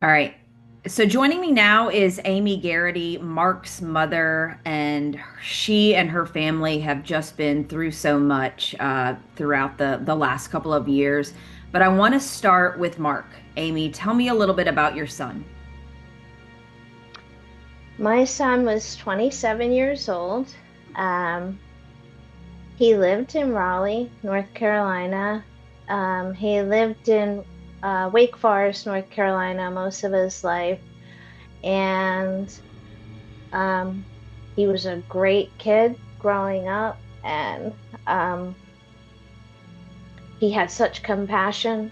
All right. So joining me now is Amy Garrity, Mark's mother, and she and her family have just been through so much throughout the last couple of years. But I want to start with Mark. Amy, tell me a little bit about your son. My son was 27 years old. Um, he lived in Raleigh, North Carolina. He lived in Wake Forest, North Carolina, most of his life. And um, he was a great kid growing up. And um, he had such compassion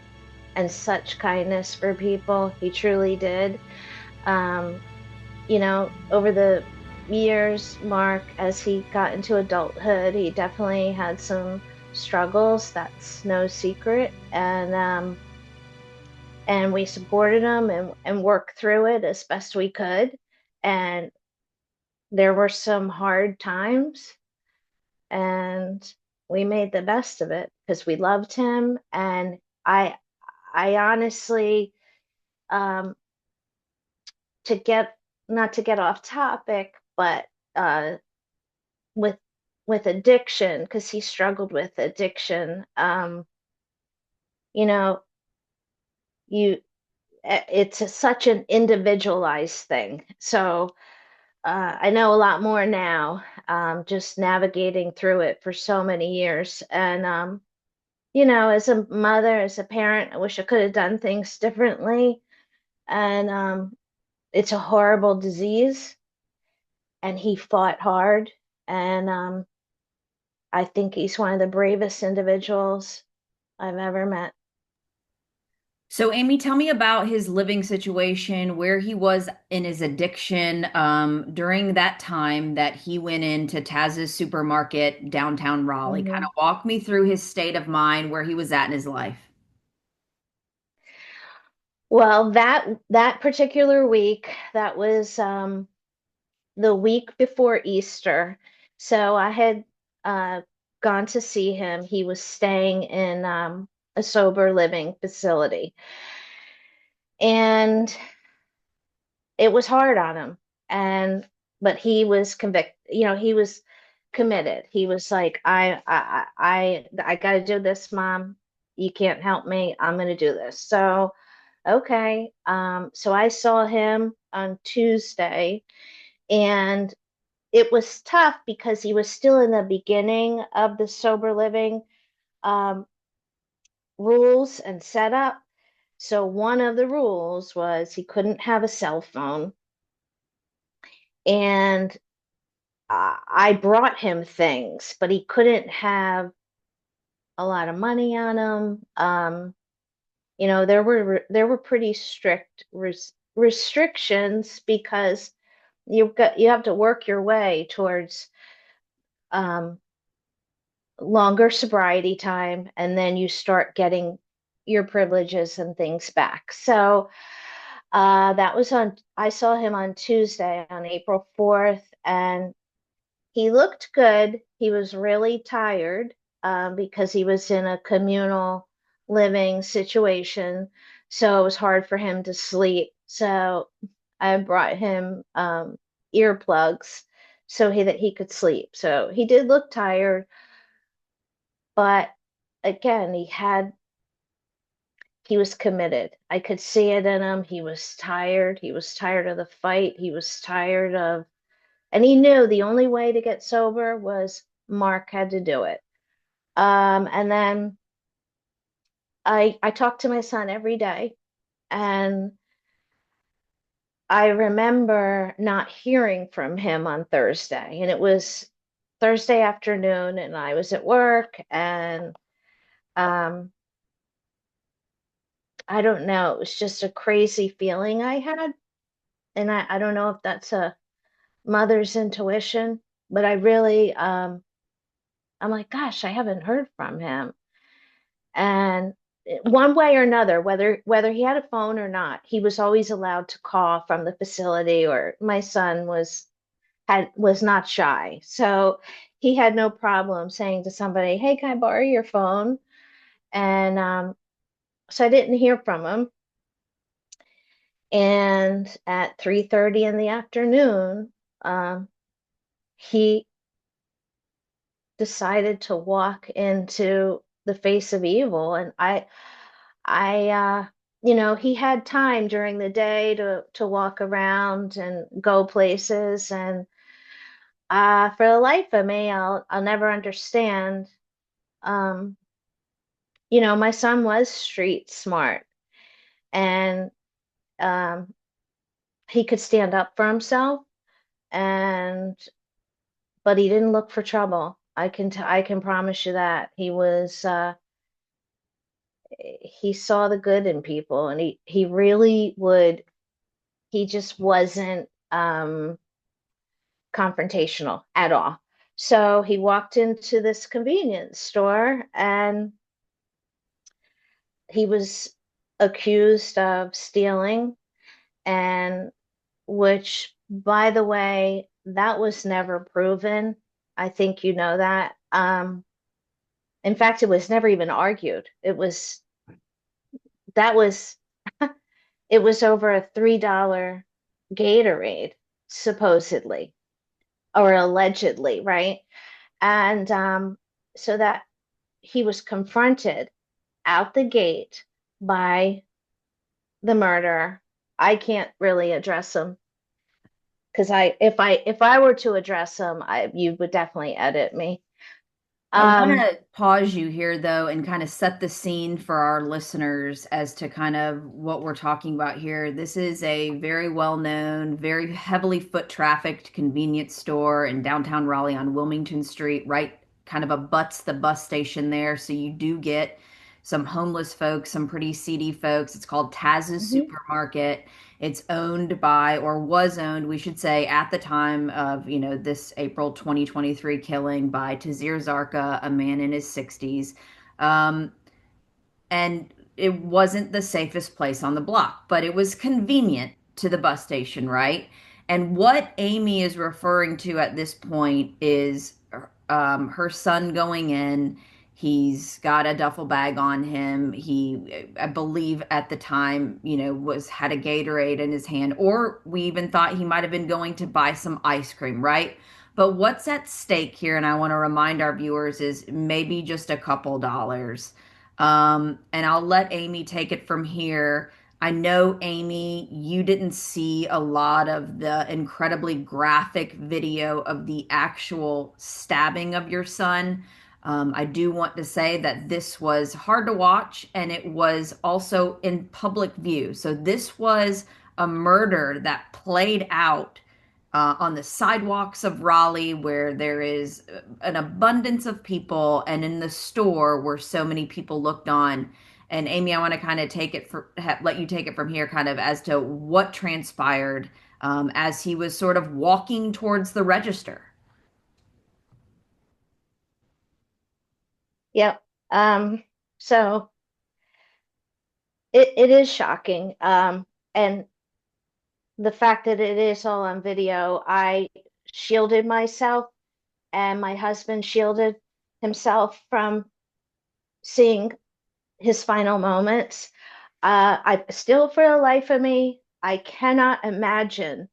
and such kindness for people. He truly did. Um, over the years, Mark, as he got into adulthood, he definitely had some struggles. That's no secret. And we supported him and worked through it as best we could. And there were some hard times, and we made the best of it because we loved him. And I I honestly, um, to get not to get off topic, but uh, with addiction, because he struggled with addiction. You know, you it's such an individualized thing. So I know a lot more now, just navigating through it for so many years. And as a mother, as a parent, I wish I could have done things differently. And it's a horrible disease, and he fought hard. And I think he's one of the bravest individuals I've ever met. So, Amy, tell me about his living situation, where he was in his addiction during that time that he went into Taz's supermarket downtown Raleigh. Kind Hmm. of walk me through his state of mind, where he was at in his life. Well, that particular week, that was the week before Easter. So I had uh, gone to see him. He was staying in a sober living facility, and it was hard on him. And but he was convicted. He was committed. He was like, I got to do this, Mom. You can't help me. I'm going to do this. So okay. So I saw him on Tuesday, and it was tough because he was still in the beginning of the sober living um, rules and setup. So one of the rules was he couldn't have a cell phone, and I brought him things, but he couldn't have a lot of money on him. There were pretty strict restrictions because you have to work your way towards um, longer sobriety time, and then you start getting your privileges and things back. So that was on. I saw him on Tuesday, on April 4th, and he looked good. He was really tired because he was in a communal living situation, so it was hard for him to sleep. So I brought him earplugs so that he could sleep. So he did look tired, but again, he was committed. I could see it in him. He was tired. He was tired of the fight. He was tired of, and he knew the only way to get sober was Mark had to do it. And then I talked to my son every day, and I remember not hearing from him on Thursday, and it was Thursday afternoon, and I was at work, and um, I don't know, it was just a crazy feeling I had, and I don't know if that's a mother's intuition, but I'm like, gosh, I haven't heard from him. And one way or another, whether he had a phone or not, he was always allowed to call from the facility, or my son was not shy. So he had no problem saying to somebody, "Hey, can I borrow your phone?" And so I didn't hear from him. And at 3:30 in the afternoon, he decided to walk into the face of evil. And he had time during the day to walk around and go places. And for the life of me, I'll never understand. Um, my son was street smart, and um, he could stand up for himself, and but he didn't look for trouble. I can promise you that. He saw the good in people, and he really would. He just wasn't confrontational at all. So he walked into this convenience store, and he was accused of stealing, and which, by the way, that was never proven. I think you know that. In fact, it was never even argued. That was it was over a $3 Gatorade, supposedly or allegedly, right? And so that he was confronted out the gate by the murderer. I can't really address him because if I were to address him, you would definitely edit me. I want Um, to pause you here, though, and kind of set the scene for our listeners as to kind of what we're talking about here. This is a very well known, very heavily foot trafficked convenience store in downtown Raleigh on Wilmington Street, right kind of abuts the bus station there. So you do get some homeless folks, some pretty seedy folks. It's called Taz's mhm. Supermarket. It's owned by, or was owned, we should say, at the time of, this April 2023 killing by Taiseer Zarka, a man in his 60s. Um, and it wasn't the safest place on the block, but it was convenient to the bus station, right? And what Amy is referring to at this point is her son going in. He's got a duffel bag on him. He, I believe, at the time, was had a Gatorade in his hand, or we even thought he might have been going to buy some ice cream, right? But what's at stake here, and I want to remind our viewers, is maybe just a couple dollars. And I'll let Amy take it from here. I know, Amy, you didn't see a lot of the incredibly graphic video of the actual stabbing of your son. I do want to say that this was hard to watch and it was also in public view. So this was a murder that played out on the sidewalks of Raleigh, where there is an abundance of people, and in the store where so many people looked on. And Amy, I want to kind of let you take it from here, kind of as to what transpired as he was sort of walking towards the register. Yep. So it is shocking. And the fact that it is all on video, I shielded myself, and my husband shielded himself from seeing his final moments. I still, for the life of me, I cannot imagine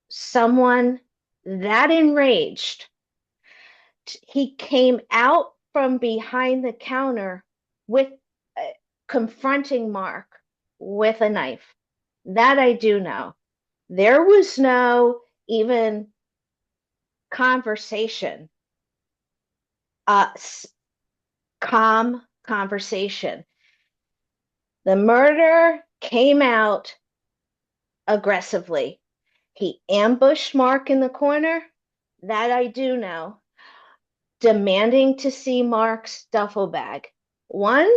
someone that enraged. He came out from behind the counter with confronting Mark with a knife. That I do know. There was no even conversation, uh, calm conversation. The murderer came out aggressively. He ambushed Mark in the corner. That I do know. Demanding to see Mark's duffel bag. One,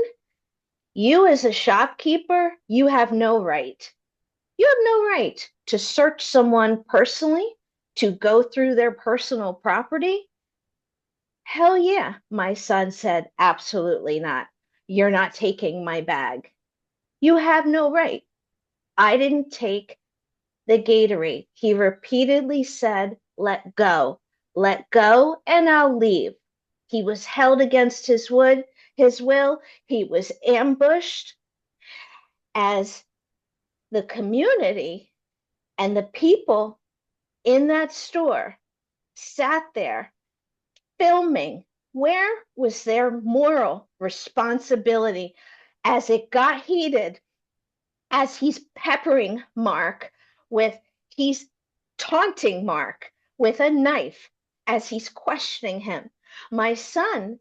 you as a shopkeeper, you have no right. You have no right to search someone personally, to go through their personal property. Hell yeah, my son said, absolutely not. You're not taking my bag. You have no right. I didn't take the Gatorade. He repeatedly said, let go, and I'll leave. He was held against his will. He was ambushed. as the community and the people in that store sat there filming. Where was their moral responsibility as it got heated, as he's peppering Mark with, he's taunting Mark with a knife as he's questioning him. My son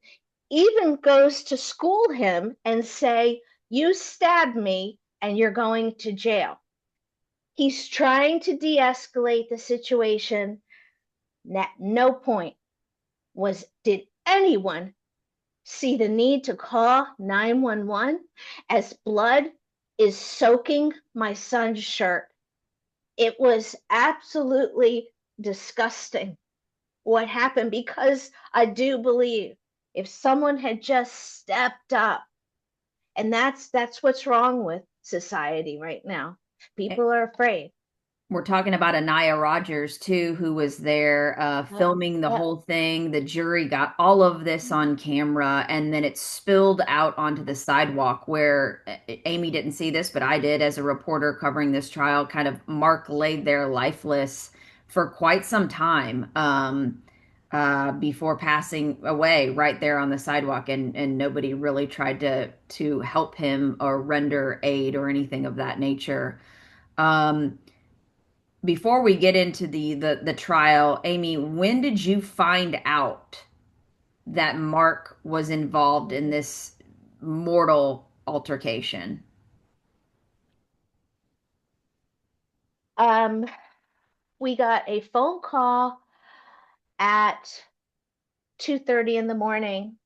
even goes to school him and say, "You stabbed me and you're going to jail." He's trying to de-escalate the situation. At no point did anyone see the need to call 911 as blood is soaking my son's shirt. It was absolutely disgusting what happened, because I do believe if someone had just stepped up, and that's what's wrong with society right now. People are afraid. We're talking about Anaya Rogers too, who was there Yep, filming the yep. whole thing. The jury got all of this on camera, and then it spilled out onto the sidewalk where Amy didn't see this, but I did as a reporter covering this trial. Kind of Mark laid there lifeless for quite some time before passing away right there on the sidewalk, and nobody really tried to help him or render aid or anything of that nature. Um, Before we get into the trial, Amy, when did you find out that Mark was involved in this mortal altercation? um we got a phone call at 2:30 in the morning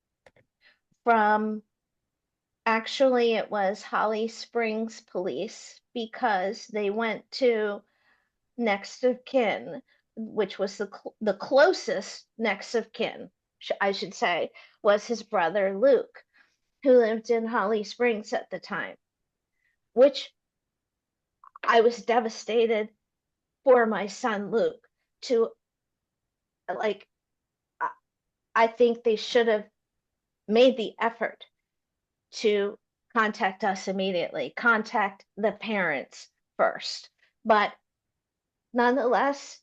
from, actually it was Holly Springs police, because they went to next of kin, which was the closest next of kin, I should say, was his brother Luke, who lived in Holly Springs at the time, which I was devastated for my son Luke to, like, I think they should have made the effort to contact us immediately, contact the parents first. But nonetheless,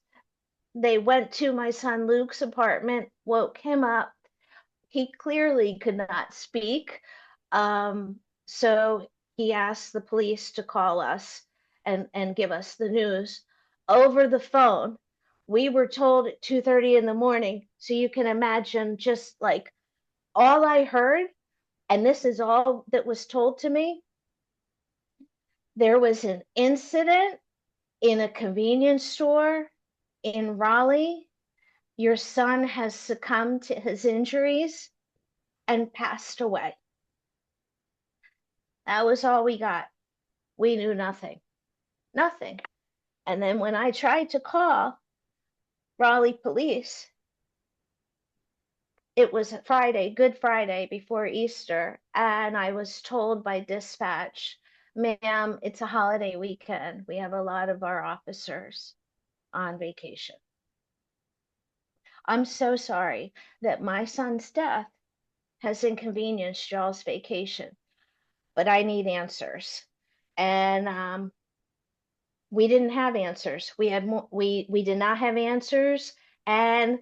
they went to my son Luke's apartment, woke him up. He clearly could not speak. So he asked the police to call us and give us the news over the phone. We were told at 2:30 in the morning. So you can imagine, just like, all I heard, and this is all that was told to me: there was an incident in a convenience store in Raleigh. Your son has succumbed to his injuries and passed away. That was all we got. We knew nothing, nothing. And then when I tried to call Raleigh police, it was Friday, Good Friday before Easter, and I was told by dispatch, "Ma'am, it's a holiday weekend. We have a lot of our officers on vacation." I'm so sorry that my son's death has inconvenienced y'all's vacation, but I need answers. And we didn't have answers. We had more, we did not have answers. And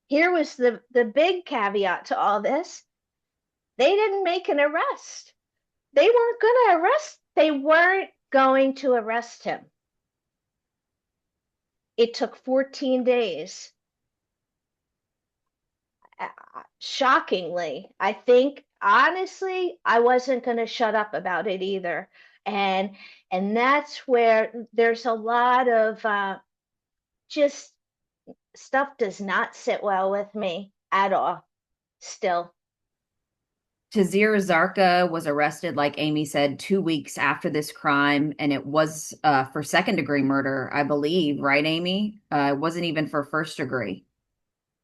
here was the big caveat to all this: they didn't make an arrest. They weren't going to arrest. They weren't going to arrest him. It took 14 days. Shockingly, I think, honestly, I wasn't going to shut up about it either. And that's where there's a lot of just stuff does not sit well with me at all still. Taiseer Zarka was arrested, like Amy said, 2 weeks after this crime, and it was for second degree murder, I believe, right, Amy? It wasn't even for first degree.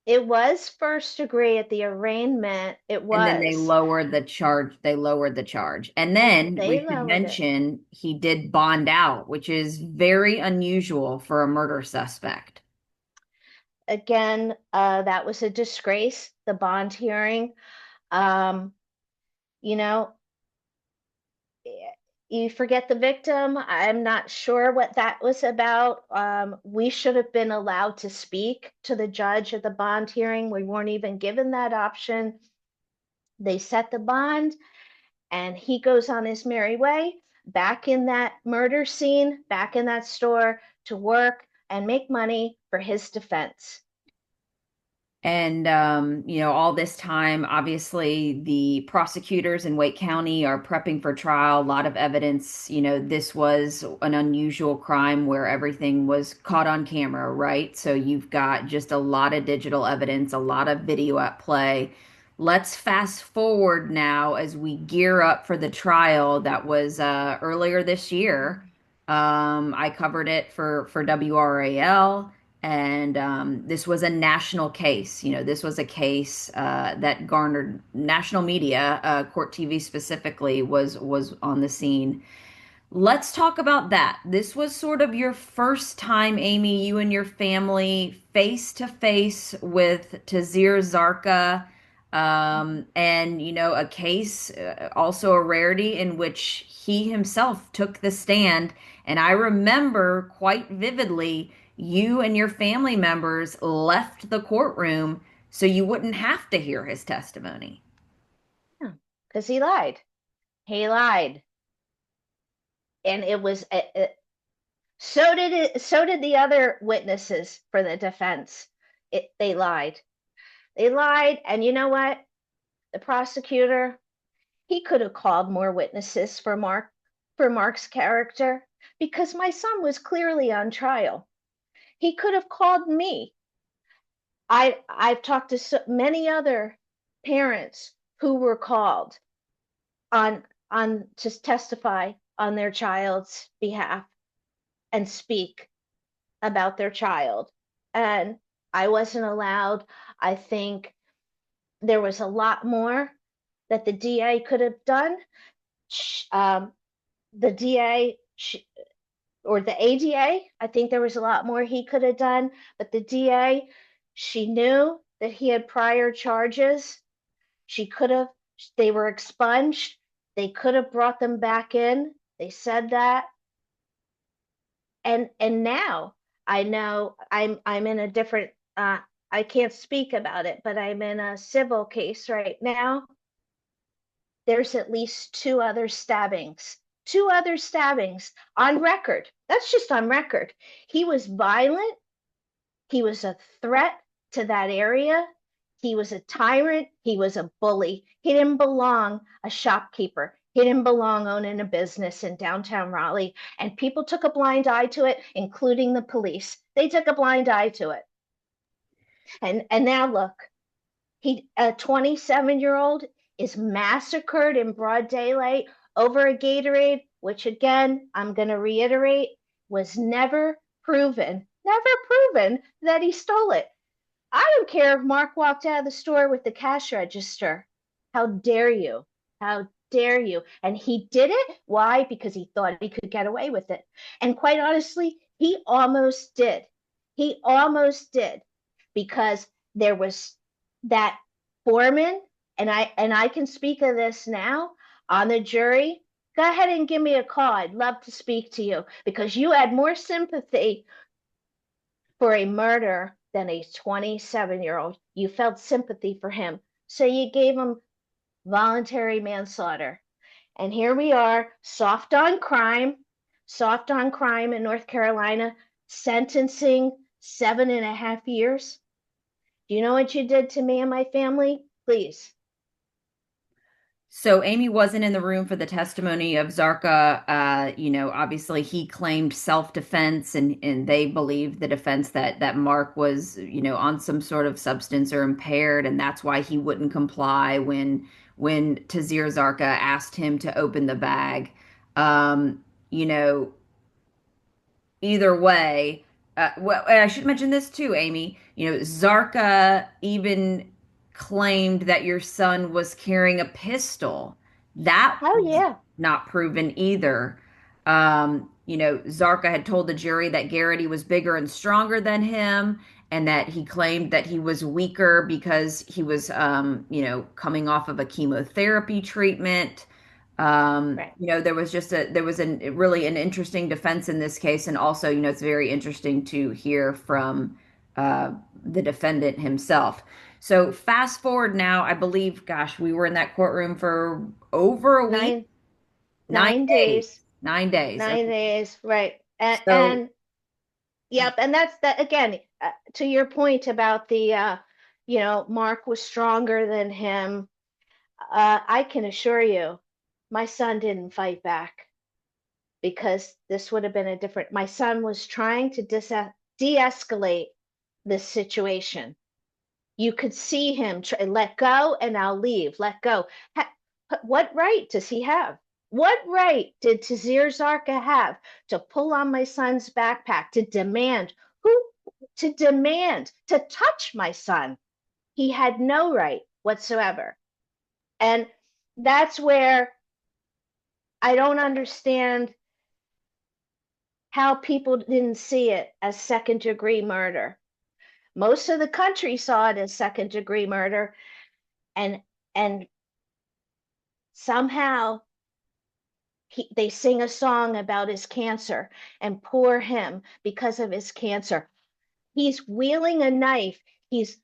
It was first degree at the arraignment. It And then they was. lowered the charge. They lowered the charge. And then They we should lowered it. mention he did bond out, which is very unusual for a murder suspect. Again, that was a disgrace, the bond hearing. Um, you know, you forget the victim. I'm not sure what that was about. We should have been allowed to speak to the judge at the bond hearing. We weren't even given that option. They set the bond, and he goes on his merry way back in that murder scene, back in that store to work and make money for his defense. And, all this time, obviously, the prosecutors in Wake County are prepping for trial. A lot of evidence. This was an unusual crime where everything was caught on camera, right? So you've got just a lot of digital evidence, a lot of video at play. Let's fast forward now as we gear up for the trial that was earlier this year. I covered it for WRAL. And this was a national case. This was a case that garnered national media. Court TV specifically was on the scene. Let's talk about that. This was sort of your first time, Amy, you and your family face to face with Taiseer Zarka, and a case, also a rarity in which he himself took the stand. And I remember quite vividly, you and your family members left the courtroom so you wouldn't have to hear his testimony. Yeah, because he lied. He lied, and so did the other witnesses for the defense. They lied. They lied, and you know what? The prosecutor, he could have called more witnesses for Mark's character because my son was clearly on trial. He could have called me. I've talked to many other parents who were called on to testify on their child's behalf and speak about their child. And I wasn't allowed. I think there was a lot more that the DA could have done. Um, the DA or the ADA, I think there was a lot more he could have done. But the DA, she knew that he had prior charges. She could have, they were expunged. They could have brought them back in. They said that. And now I know I'm in a different I can't speak about it, but I'm in a civil case right now. There's at least two other stabbings on record. That's just on record. He was violent. He was a threat to that area. He was a tyrant. He was a bully. He didn't belong a shopkeeper. He didn't belong owning a business in downtown Raleigh. And people took a blind eye to it, including the police. They took a blind eye to it. And now look, a 27-year-old is massacred in broad daylight over a Gatorade, which again, I'm going to reiterate, was never proven that he stole it. I don't care if Mark walked out of the store with the cash register. How dare you? How dare you? And he did it. Why? Because he thought he could get away with it. And quite honestly, he almost did. He almost did because there was that foreman, and I can speak of this now on the jury. Go ahead and give me a call. I'd love to speak to you because you had more sympathy for a murder than a 27-year-old. You felt sympathy for him. So you gave him voluntary manslaughter. And here we are, soft on crime in North Carolina, sentencing 7.5 years. Do you know what you did to me and my family? Please. So Amy wasn't in the room for the testimony of Zarka. Obviously he claimed self-defense, and they believed the defense that Mark was, on some sort of substance or impaired, and that's why he wouldn't comply when Taiseer Zarka asked him to open the bag. Um, you know, Either way, well, I should mention this too, Amy. Zarka even claimed that your son was carrying a pistol. That Oh, was yeah. not proven either. Zarka had told the jury that Garrity was bigger and stronger than him, and that he claimed that he was weaker because he was, coming off of a chemotherapy treatment. Right. There was really an interesting defense in this case, and also, it's very interesting to hear from uh, the defendant himself. So fast forward now, I believe, gosh, we were in that courtroom for over a week, Nine nine nine days, days. 9 days. 9 days. Right. So And yep, and that's that again, to your point about the Mark was stronger than him. I can assure you, my son didn't fight back because this would have been a different. My son was trying to de-escalate this situation. You could see him try, let go and I'll leave, let go. What right does he have? What right did Taiseer Zarka have to pull on my son's backpack, to demand who to demand to touch my son? He had no right whatsoever. And that's where I don't understand how people didn't see it as second degree murder. Most of the country saw it as second degree murder, and and somehow they sing a song about his cancer and poor him because of his cancer. He's wielding a knife. He's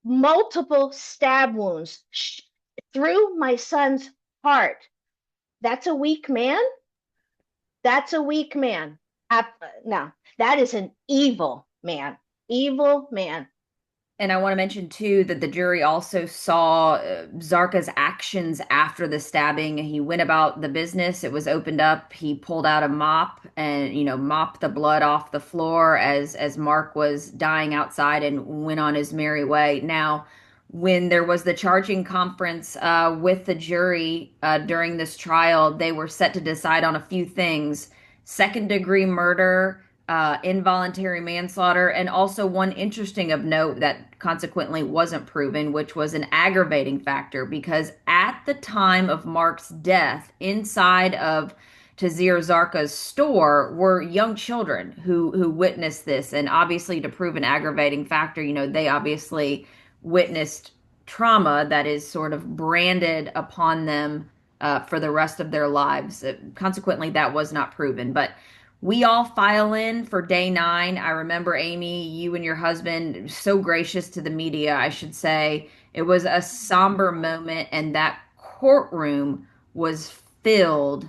multiple stab wounds through my son's heart. That's a weak man. That's a weak man. No, that is an evil man. Evil man. And I want to mention too that the jury also saw Zarka's actions after the stabbing. He went about the business. It was opened up. He pulled out a mop and, mopped the blood off the floor as Mark was dying outside and went on his merry way. Now, when there was the charging conference with the jury during this trial, they were set to decide on a few things: second degree murder, involuntary manslaughter, and also one interesting of note that consequently wasn't proven, which was an aggravating factor, because at the time of Mark's death, inside of Taiseer Zarka's store were young children who witnessed this, and obviously to prove an aggravating factor, they obviously witnessed trauma that is sort of branded upon them for the rest of their lives. Consequently, that was not proven, but we all file in for day 9. I remember, Amy, you and your husband so gracious to the media, I should say. It was a somber moment, and that courtroom was filled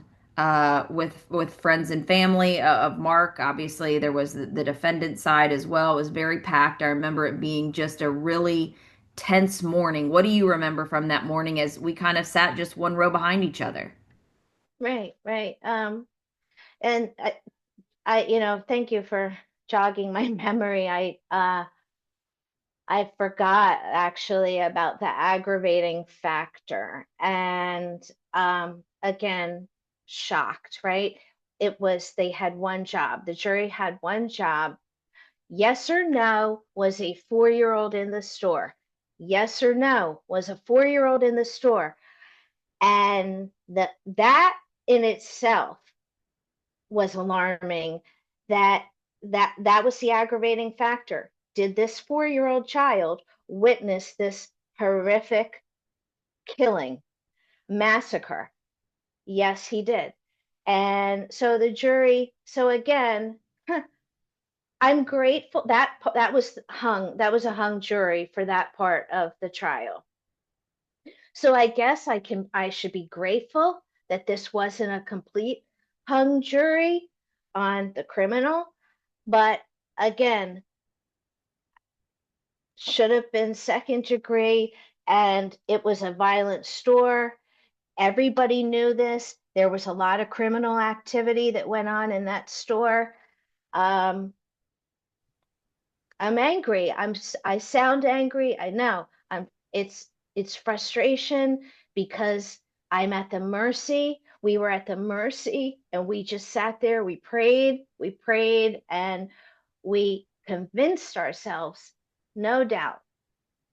with friends and family of Mark. Obviously, there was the defendant side as well. It was very packed. I remember it being just a really tense morning. What do you remember from that morning as we kind of sat just one row behind each other? Right, right. And thank you for jogging my memory. I forgot actually about the aggravating factor. And again, shocked, right? It was they had one job. The jury had one job. Yes or no, was a 4-year-old in the store? Yes or no, was a 4-year-old in the store? And that in itself was alarming, that that was the aggravating factor. Did this 4-year-old child witness this horrific killing, massacre? Yes, he did. And so the jury, so again, I'm grateful that that was a hung jury for that part of the trial. So I guess I should be grateful that this wasn't a complete hung jury on the criminal, but again, should have been second degree, and it was a violent store. Everybody knew this. There was a lot of criminal activity that went on in that store. Um, I'm angry. I sound angry. I know. It's frustration because I'm at the mercy. We were at the mercy and we just sat there. We prayed, and we convinced ourselves, no doubt,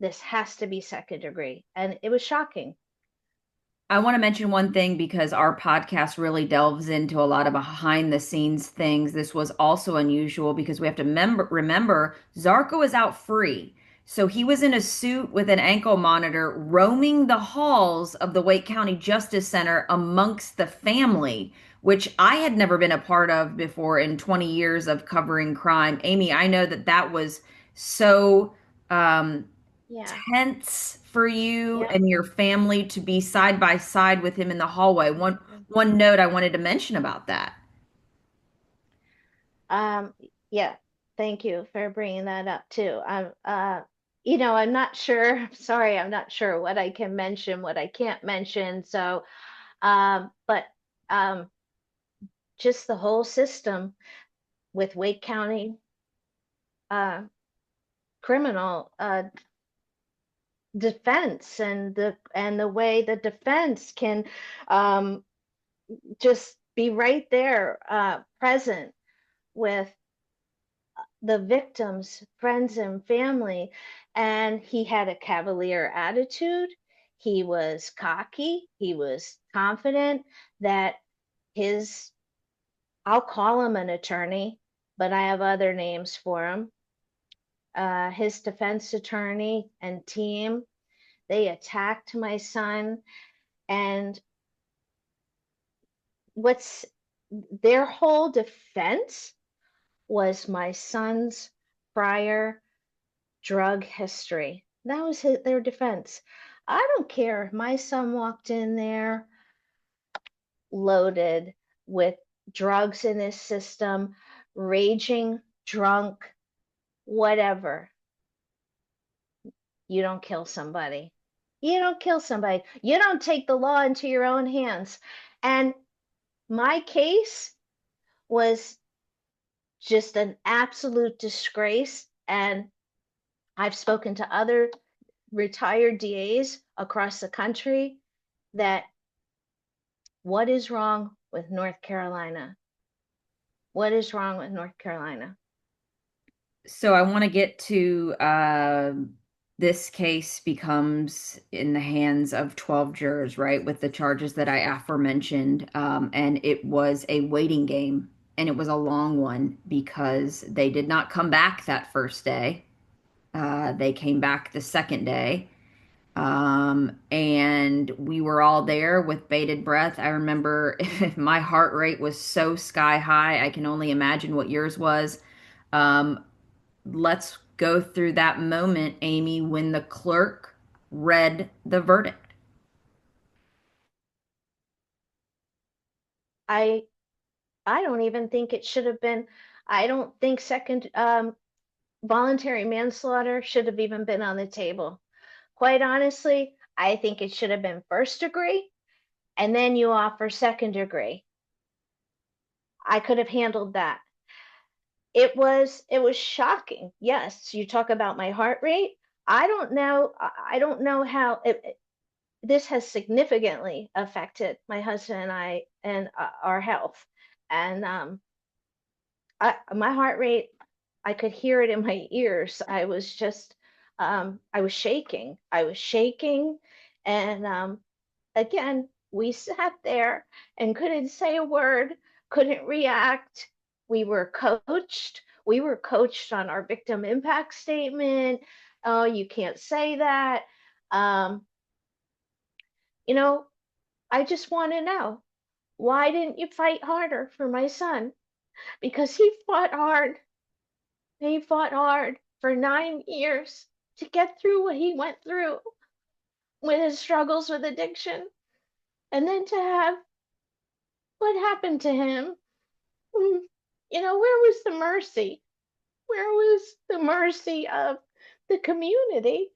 this has to be second degree. And it was shocking. I want to mention one thing because our podcast really delves into a lot of behind the scenes things. This was also unusual because we have to remember Zarko is out free. So he was in a suit with an ankle monitor roaming the halls of the Wake County Justice Center amongst the family, which I had never been a part of before in 20 years of covering crime. Amy, I know that that was so um, Yeah. tense for you Yep. and your family to be side by side with him in the hallway. One note I wanted to mention about that. Um, yeah, thank you for bringing that up too. I'm not sure. I'm sorry, I'm not sure what I can mention, what I can't mention. So, but um, just the whole system with Wake County uh, criminal defense and the way the defense can um, just be right there, present with the victim's friends and family. And he had a cavalier attitude. He was cocky. He was confident that his, I'll call him an attorney, but I have other names for him. His defense attorney and team, they attacked my son. And what's their whole defense was my son's prior drug history. That was their defense. I don't care if my son walked in there loaded with drugs in his system, raging, drunk, whatever. You don't kill somebody. You don't kill somebody. You don't take the law into your own hands. And my case was just an absolute disgrace. And I've spoken to other retired DAs across the country that what is wrong with North Carolina? What is wrong with North Carolina? So I want to get to this case becomes in the hands of 12 jurors, right, with the charges that I aforementioned. And it was a waiting game, and it was a long one because they did not come back that first day. They came back the second day. And we were all there with bated breath. I remember my heart rate was so sky high. I can only imagine what yours was. Um, let's go through that moment, Amy, when the clerk read the verdict. I I don't even think it should have been. I don't think second voluntary manslaughter should have even been on the table. Quite honestly, I think it should have been first degree and then you offer second degree. I could have handled that. It was shocking. Yes, you talk about my heart rate. I don't know how this has significantly affected my husband and I and our health. And my heart rate, I could hear it in my ears. I was shaking. I was shaking. And again, we sat there and couldn't say a word, couldn't react. We were coached. We were coached on our victim impact statement. Oh, you can't say that. Um, you know, I just want to know, why didn't you fight harder for my son? Because he fought hard. He fought hard for 9 years to get through what he went through with his struggles with addiction. And then to have what happened to him, where was the mercy? Where was the mercy of the community?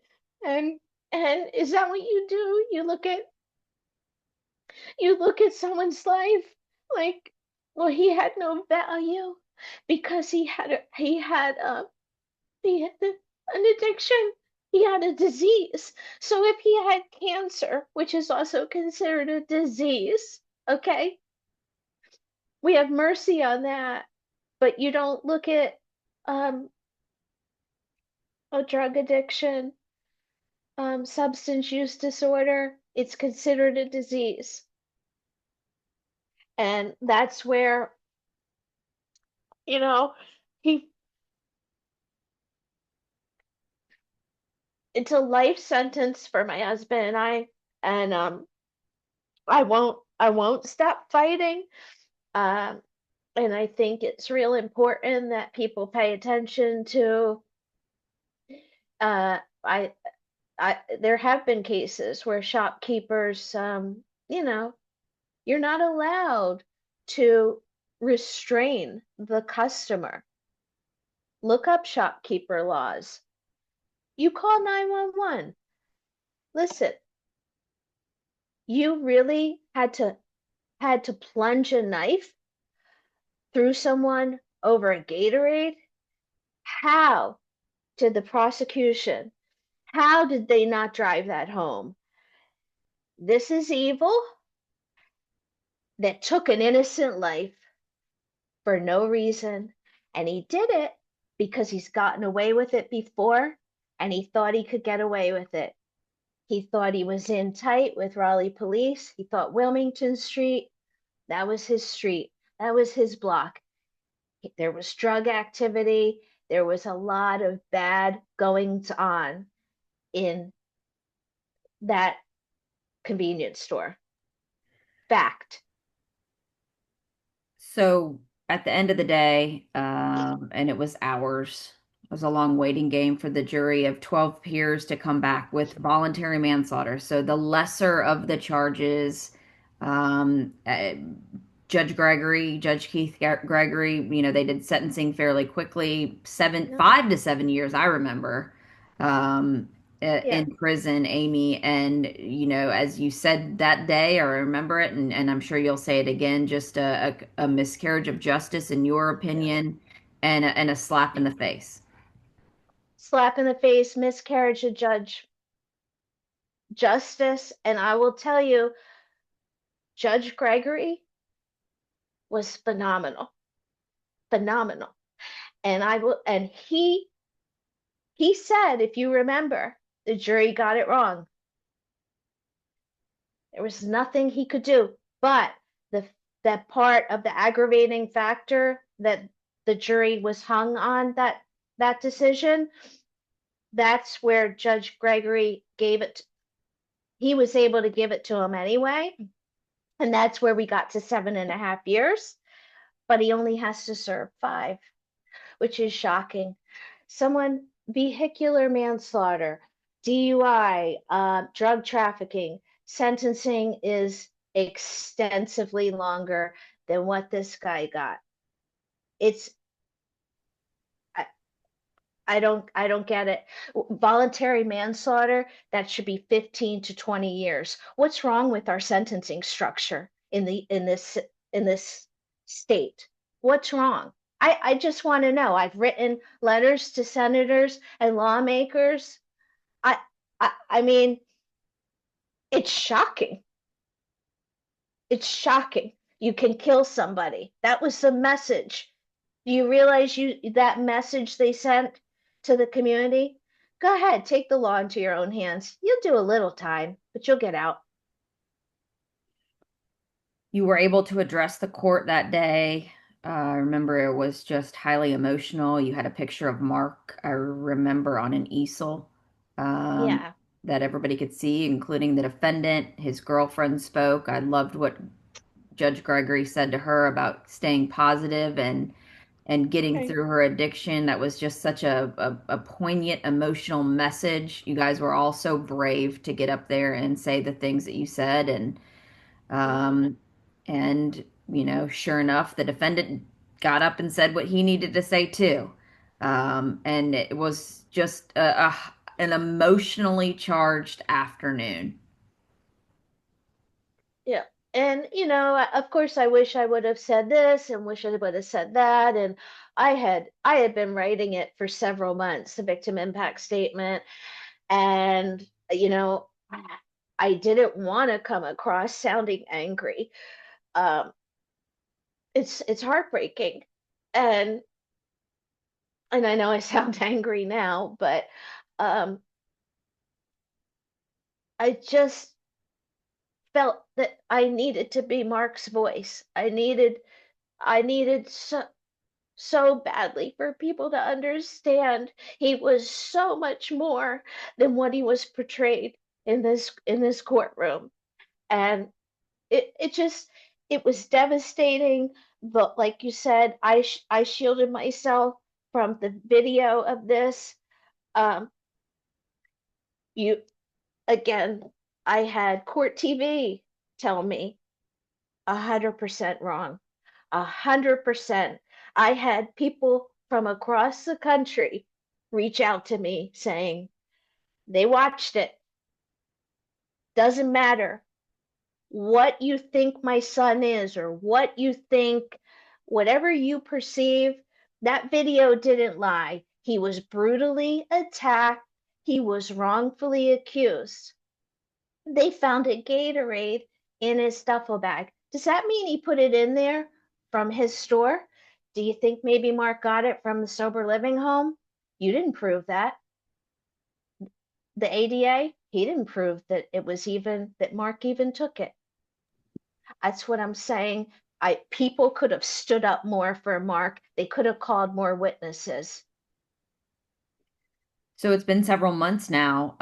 And and is that what you do? You look at someone's life like, well, he had no value because he had an addiction. He had a disease. So if he had cancer, which is also considered a disease, okay, we have mercy on that. But you don't look at um, a drug addiction, substance use disorder. It's considered a disease. And that's where, you know, he it's a life sentence for my husband and I, and I won't stop fighting. Um, and I think it's real important that people pay attention to. Uh, I there have been cases where shopkeepers, you know, you're not allowed to restrain the customer. Look up shopkeeper laws. You call 911. Listen, you really had to plunge a knife through someone over a Gatorade? How did the prosecution, how did they not drive that home? This is evil that took an innocent life for no reason. And he did it because he's gotten away with it before and he thought he could get away with it. He thought he was in tight with Raleigh police. He thought Wilmington Street, that was his street, that was his block. There was drug activity. There was a lot of bad goings on in that convenience store. Fact. So at the end of the day, and it was hours, it was a long waiting game for the jury of 12 peers to come back with voluntary manslaughter. So the lesser of the charges, um, uh, Judge Keith Gregory, they did sentencing fairly quickly, Yeah. 5 to 7 years, I remember. Um, Yeah. in prison, Amy. And, as you said that day, I remember it, and I'm sure you'll say it again, just a miscarriage of justice, in your Yeah. opinion, and a slap in the face. Slap in the face, miscarriage of judge justice. And I will tell you, Judge Gregory was phenomenal. Phenomenal. And he said, if you remember, the jury got it wrong. There was nothing he could do. But the that part of the aggravating factor that the jury was hung on, that decision, that's where Judge Gregory gave it. He was able to give it to him anyway. And that's where we got to 7.5 years. But he only has to serve 5, which is shocking. Someone, vehicular manslaughter, DUI, drug trafficking, sentencing is extensively longer than what this guy got. It's I, I don't get it. Voluntary manslaughter, that should be 15 to 20 years. What's wrong with our sentencing structure in this state? What's wrong? I just want to know. I've written letters to senators and lawmakers. I I mean, it's shocking. It's shocking. You can kill somebody. That was the message. Do you realize that message they sent to the community? Go ahead, take the law into your own hands. You'll do a little time, but you'll get out. You were able to address the court that day. I remember it was just highly emotional. You had a picture of Mark, I remember, on an easel, um, Yeah. that everybody could see, including the defendant. His girlfriend spoke. I loved what Judge Gregory said to her about staying positive and getting Right. through her addiction. That was just such a poignant, emotional message. You guys were all so brave to get up there and say the things that you said, Yeah. um, and, sure enough, the defendant got up and said what he needed to say too. And it was just an emotionally charged afternoon. Yeah. And, of course, I wish I would have said this and wish I would have said that. And I had been writing it for several months, the victim impact statement. And, I didn't want to come across sounding angry. Um, it's heartbreaking. And and I know I sound angry now, but um, I just felt that I needed to be Mark's voice. I needed so, so badly for people to understand he was so much more than what he was portrayed in this courtroom. And it just it was devastating. But like you said, I shielded myself from the video of this. Um, you again, I had court TV tell me 100% wrong. 100%. I had people from across the country reach out to me saying they watched it. Doesn't matter what you think my son is or what you think, whatever you perceive, that video didn't lie. He was brutally attacked, he was wrongfully accused. They found a Gatorade in his duffel bag. Does that mean he put it in there from his store? Do you think maybe Mark got it from the sober living home? You didn't prove that. The ADA, he didn't prove that it was even that Mark even took it. That's what I'm saying. People could have stood up more for Mark. They could have called more witnesses. So it's been several months now,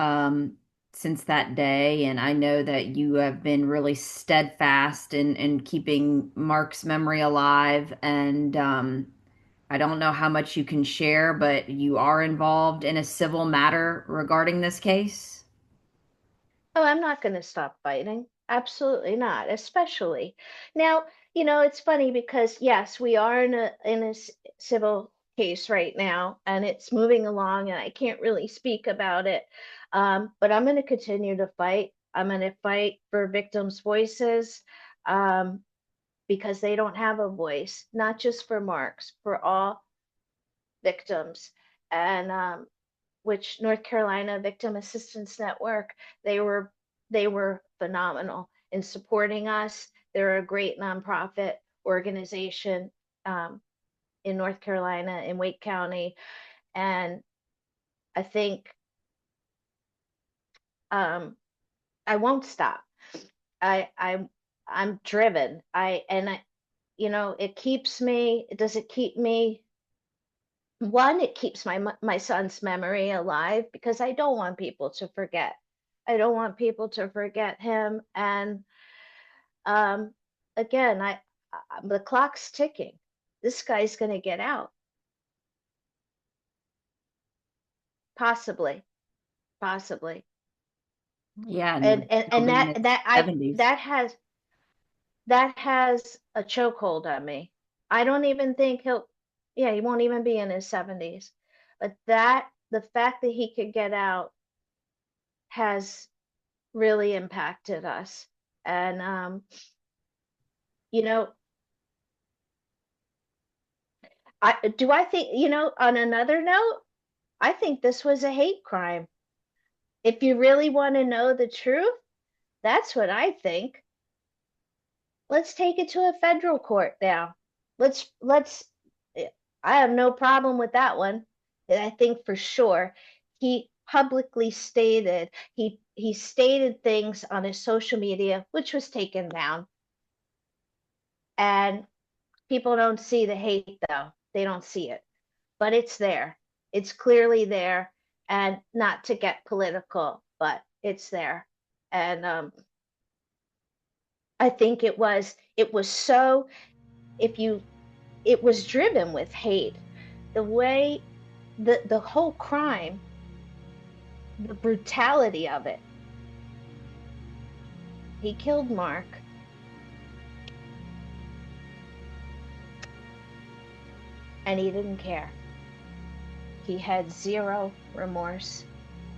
since that day, and I know that you have been really steadfast in keeping Mark's memory alive. And I don't know how much you can share, but you are involved in a civil matter regarding this case. Oh, I'm not going to stop fighting. Absolutely not. Especially now, it's funny because yes, we are in a civil case right now, and it's moving along, and I can't really speak about it. But I'm going to continue to fight. I'm going to fight for victims' voices, um, because they don't have a voice, not just for Marks, for all victims. And which North Carolina Victim Assistance Network, they were they were phenomenal in supporting us. They're a great nonprofit organization, um, in North Carolina, in Wake County, and I think, um, I won't stop. I'm driven. It keeps me. Does it keep me? One, it keeps my son's memory alive because I don't want people to forget. I don't want people to forget him. And um, again, the clock's ticking. This guy's going to get out, possibly, possibly. Yeah, and And he'll be in that his that I 70s. that has a chokehold on me. I don't even think yeah, he won't even be in his 70s. But the fact that he could get out has really impacted us. And, you know, I think, on another note, I think this was a hate crime. If you really want to know the truth, that's what I think. Let's take it to a federal court now. Let's I have no problem with that one. And I think for sure he publicly stated he stated things on his social media, which was taken down. And people don't see the hate though. They don't see it. But it's there. It's clearly there. And not to get political, but it's there. And I think it was so if you it was driven with hate. The way the whole crime, the brutality of it. He killed Mark and he didn't care. He had zero remorse.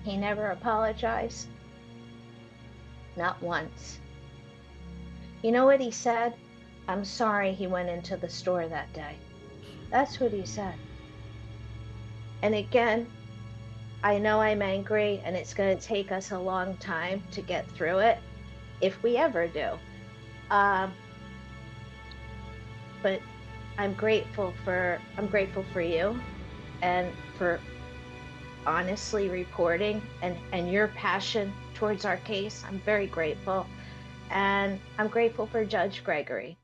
He never apologized, not once. You know what he said? I'm sorry he went into the store that day. That's what he said. And again, I know I'm angry and it's going to take us a long time to get through it, if we ever do. Um, but I'm grateful for you and for honestly reporting and your passion towards our case. I'm very grateful. And I'm grateful for Judge Gregory.